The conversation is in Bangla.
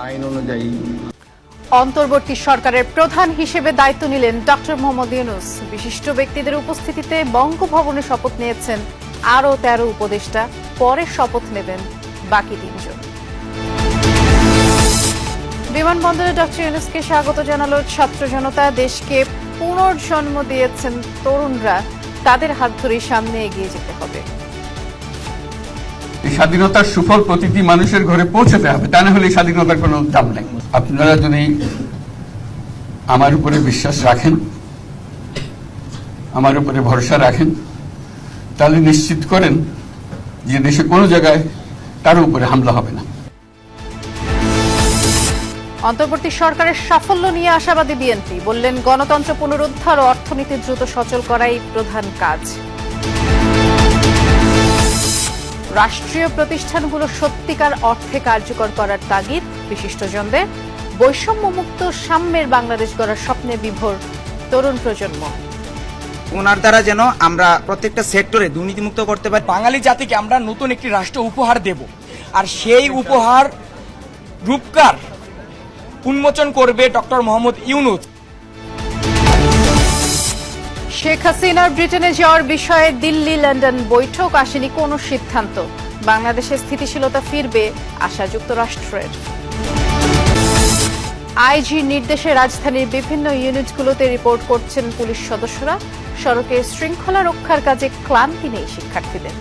আইন অনুযায়ী। অন্তর্বর্তী সরকারের প্রধান হিসেবে দায়িত্ব নিলেন ডক্টর মোহাম্মদ ইউনূস। বিশিষ্ট ব্যক্তিদের উপস্থিতিতে বঙ্গভবনে শপথ নিয়েছেন আরও 13 উপদেষ্টা। পরে শপথ নেবেন বাকি 3 জন। বিমানবন্দরে ডক্টর ইউনূসকে স্বাগত জানালো ছাত্র জনতা। দেশকে পুনর্জন্ম দিয়েছেন তরুণরা, তাদের হাত ধরে সামনে এগিয়ে যেতে হবে। স্বাধীনতার সুফল প্রতিটি মানুষের ঘরে পৌঁছাতে হবে, তা না হলে স্বাধীনতার কোনো দাম নেই। আপনারা যদি আমার উপরে বিশ্বাস রাখেন, আমার উপরে ভরসা রাখেন, তাহলে নিশ্চিত করেন যে দেশে কোনো জায়গায় কারো উপরে হামলা হবে না। অন্তর্বর্তী সরকারের সাফল্য নিয়ে আশাবাদী বিএনপি। বললেন, গণতন্ত্র পুনরুদ্ধার ও অর্থনীতি দ্রুত সচল করাই প্রধান কাজ। রাষ্ট্রীয় প্রতিষ্ঠানগুলো সত্যিকার অর্থে কার্যকর করার তাগিদ বিশিষ্টজনদের। বৈষম্যমুক্ত সাম্যের বাংলাদেশ গড়ার স্বপ্নে বিভোর তরুণ প্রজন্ম। ওনার দ্বারা যেন আমরা প্রত্যেকটা সেক্টরে দুর্নীতিমুক্ত করতে পারি। বাঙালি জাতিকে আমরা নতুন একটি রাষ্ট্র উপহার দেব, আর সেই উপহার রূপকার উন্মোচন করবে ডক্টর মোহাম্মদ ইউনূস। শেখ হাসিনার ব্রিটেনে যাওয়ার বিষয়ে দিল্লি লন্ডন বৈঠক, আসেনি কোনো সিদ্ধান্ত। বাংলাদেশে স্থিতিশীলতা ফিরবে আশা যুক্তরাষ্ট্রের। আইজি নির্দেশে রাজধানীর বিভিন্ন ইউনিটগুলোতে রিপোর্ট করছেন পুলিশ সদস্যরা। সড়কের শৃঙ্খলা রক্ষার কাজে ক্লান্তি নেই শিক্ষার্থীদের।